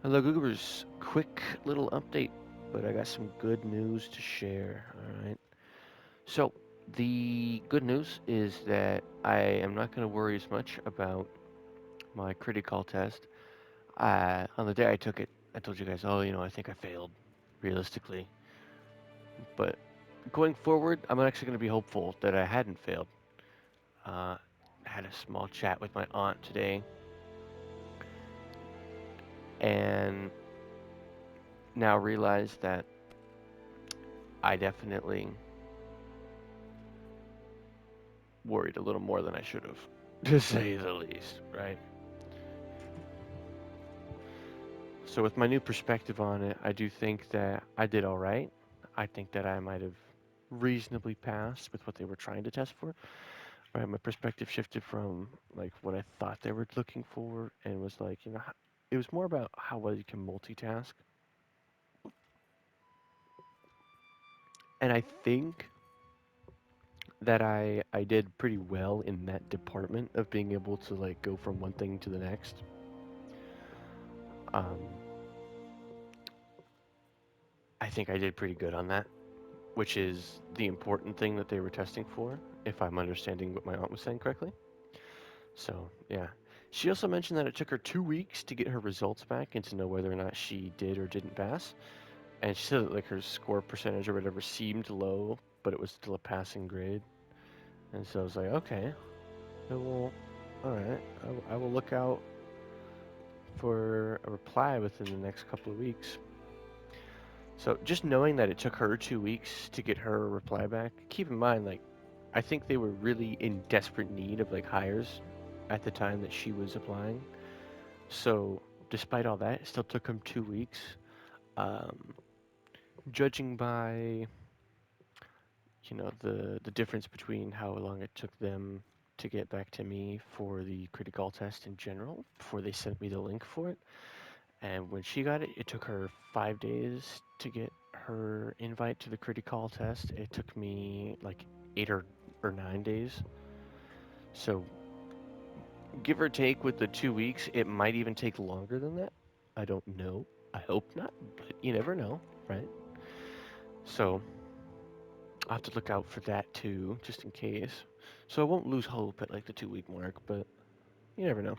Hello, Googers. Quick little update, but I got some good news to share. All right. So, the good news is that I am not going to worry as much about my critical test. On the day I took it, I told you guys, oh, I think I failed, realistically. But going forward, I'm actually going to be hopeful that I hadn't failed. I had a small chat with my aunt today, and now realize that I definitely worried a little more than I should have, to say the least, right? So, with my new perspective on it, I do think that I did all right. I think that I might have reasonably passed with what they were trying to test for. Right, my perspective shifted from like what I thought they were looking for, and was like, it was more about how well you can multitask. And I think that I did pretty well in that department of being able to like go from one thing to the next. Um, I think I did pretty good on that, which is the important thing that they were testing for, if I'm understanding what my aunt was saying correctly. So, yeah. She also mentioned that it took her 2 weeks to get her results back and to know whether or not she did or didn't pass. And she said that like her score percentage or whatever seemed low, but it was still a passing grade. And so I was like, okay, well, all right, I will look out for a reply within the next couple of weeks. So just knowing that it took her 2 weeks to get her reply back, keep in mind, like, I think they were really in desperate need of like hires at the time that she was applying. So despite all that, it still took them 2 weeks. Um, Judging by the difference between how long it took them to get back to me for the critical test in general before they sent me the link for it, and when she got it, it took her 5 days to get her invite to the critical test. It took me like 8 or 9 days. So give or take with the 2 weeks, it might even take longer than that. I don't know. I hope not, but you never know, right? So I'll have to look out for that too, just in case. So I won't lose hope at like the 2 week mark, but you never know.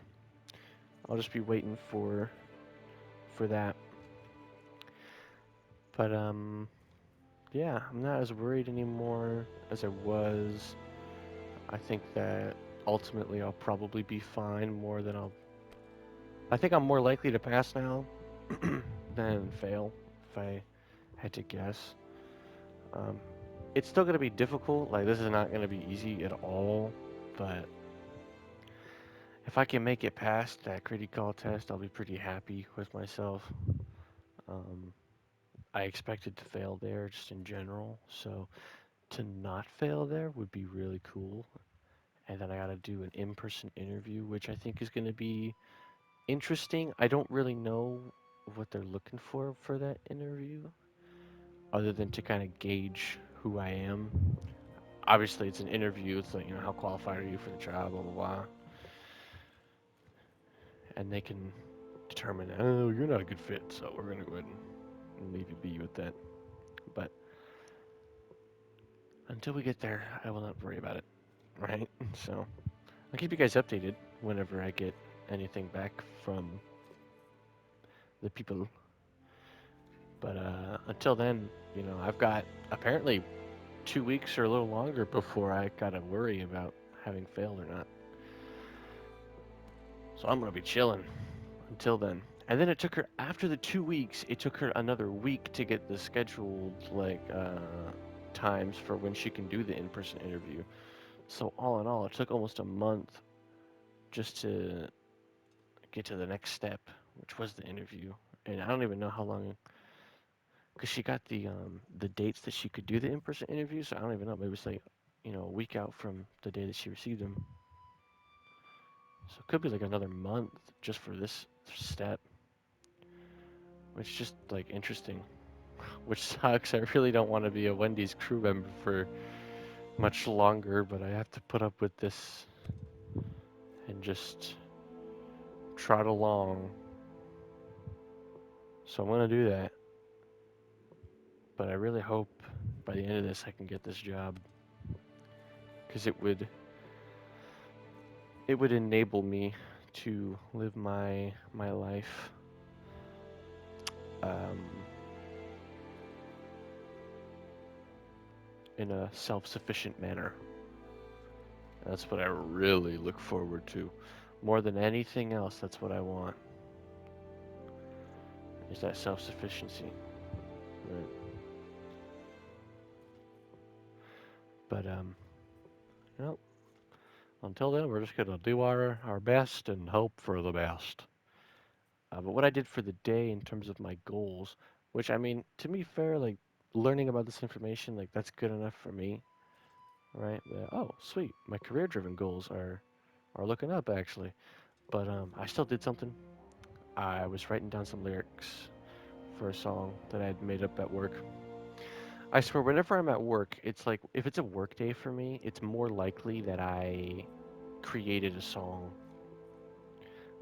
I'll just be waiting for that. But yeah, I'm not as worried anymore as I was. I think that ultimately I'll probably be fine more than I'll. I think I'm more likely to pass now than fail, if I had to guess. Um, it's still going to be difficult. Like, this is not going to be easy at all, but if I can make it past that critical test, I'll be pretty happy with myself. Um, I expected to fail there just in general, so to not fail there would be really cool. And then I got to do an in person interview, which I think is going to be interesting. I don't really know what they're looking for that interview, other than to kind of gauge who I am. Obviously, it's an interview. It's like, how qualified are you for the job, blah, blah, blah. And they can determine, oh, you're not a good fit, so we're going to go ahead and leave you be with that. But until we get there, I will not worry about it, right? So I'll keep you guys updated whenever I get anything back from the people. But until then, I've got apparently 2 weeks or a little longer before I gotta worry about having failed or not. So I'm gonna be chilling until then. And then it took her after the 2 weeks. It took her another week to get the scheduled times for when she can do the in-person interview. So all in all, it took almost a month just to get to the next step, which was the interview. And I don't even know how long, because she got the dates that she could do the in-person interview. So I don't even know. Maybe it was like a week out from the day that she received them. So it could be like another month just for this step, which is just like interesting. Which sucks. I really don't want to be a Wendy's crew member for much longer, but I have to put up with this and just trot along. So I'm gonna do that. But I really hope by the end of this I can get this job, because it would enable me to live my life um, in a self-sufficient manner. That's what I really look forward to. More than anything else, that's what I want. Is that self-sufficiency. Right. But you know, until then, we're just gonna do our best and hope for the best. But what I did for the day in terms of my goals, which I mean, to be fair, like learning about this information, like that's good enough for me, right? Oh, sweet, my career-driven goals are looking up actually. But I still did something. I was writing down some lyrics for a song that I had made up at work. I swear, whenever I'm at work, it's like if it's a work day for me, it's more likely that I created a song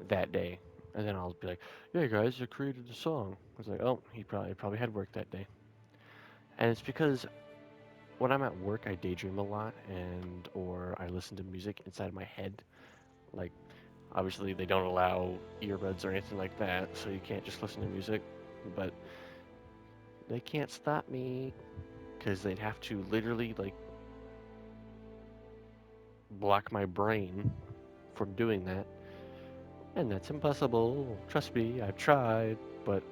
that day, and then I'll be like, "Yeah, guys, I created a song." It's like, "Oh, he probably had work that day," and it's because when I'm at work, I daydream a lot, and or I listen to music inside my head. Like, obviously, they don't allow earbuds or anything like that, so you can't just listen to music, but they can't stop me because they'd have to literally like block my brain from doing that, and that's impossible. Trust me, I've tried, but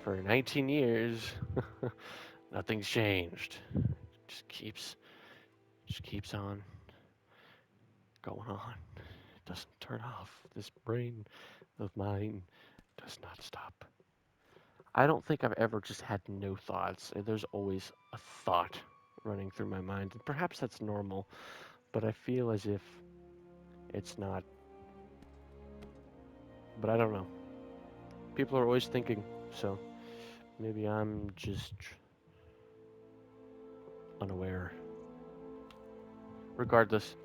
for 19 years, nothing's changed. Just keeps, just keeps on going on. It doesn't turn off. This brain of mine does not stop. I don't think I've ever just had no thoughts. There's always a thought running through my mind, and perhaps that's normal, but I feel as if it's not. But I don't know. People are always thinking, so maybe I'm just unaware. Regardless,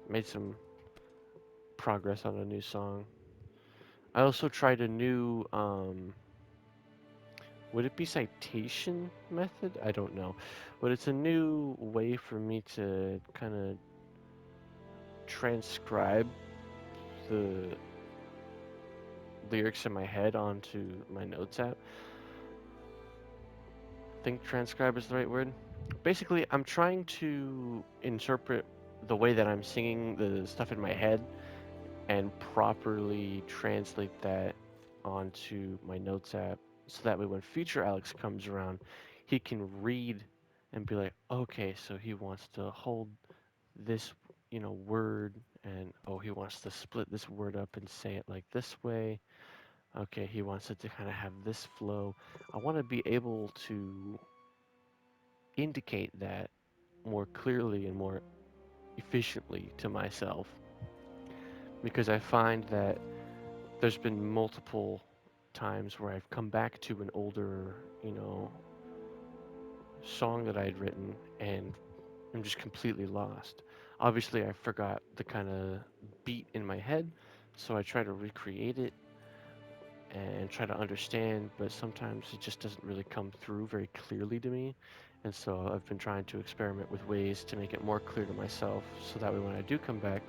made some progress on a new song. I also tried a new, would it be citation method? I don't know. But it's a new way for me to kind of transcribe the lyrics in my head onto my notes app. I think transcribe is the right word. Basically, I'm trying to interpret the way that I'm singing the stuff in my head and properly translate that onto my notes app so that way when future Alex comes around, he can read and be like, okay, so he wants to hold this, word, and oh, he wants to split this word up and say it like this way. Okay, he wants it to kind of have this flow. I want to be able to indicate that more clearly and more efficiently to myself because I find that there's been multiple times where I've come back to an older, song that I had written and I'm just completely lost. Obviously, I forgot the kind of beat in my head, so I try to recreate it and try to understand, but sometimes it just doesn't really come through very clearly to me. And so I've been trying to experiment with ways to make it more clear to myself so that way when I do come back,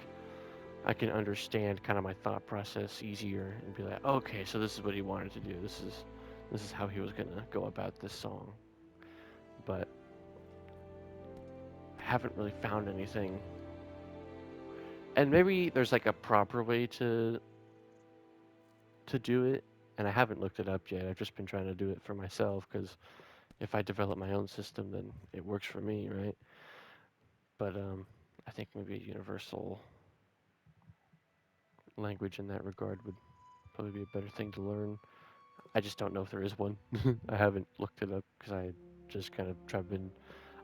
I can understand kind of my thought process easier and be like, okay, so this is what he wanted to do. This is how he was gonna go about this song. But I haven't really found anything. And maybe there's like a proper way to do it, and I haven't looked it up yet. I've just been trying to do it for myself because if I develop my own system, then it works for me, right? But I think maybe a universal language in that regard would probably be a better thing to learn. I just don't know if there is one. I haven't looked it up because I just kind of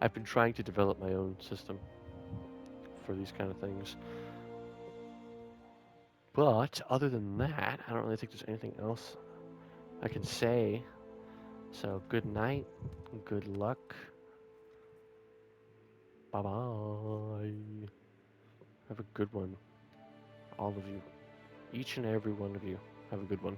I've been trying to develop my own system for these kind of things. But other than that, I don't really think there's anything else I can say. So good night, good luck, bye bye. Have a good one, all of you, each and every one of you. Have a good one.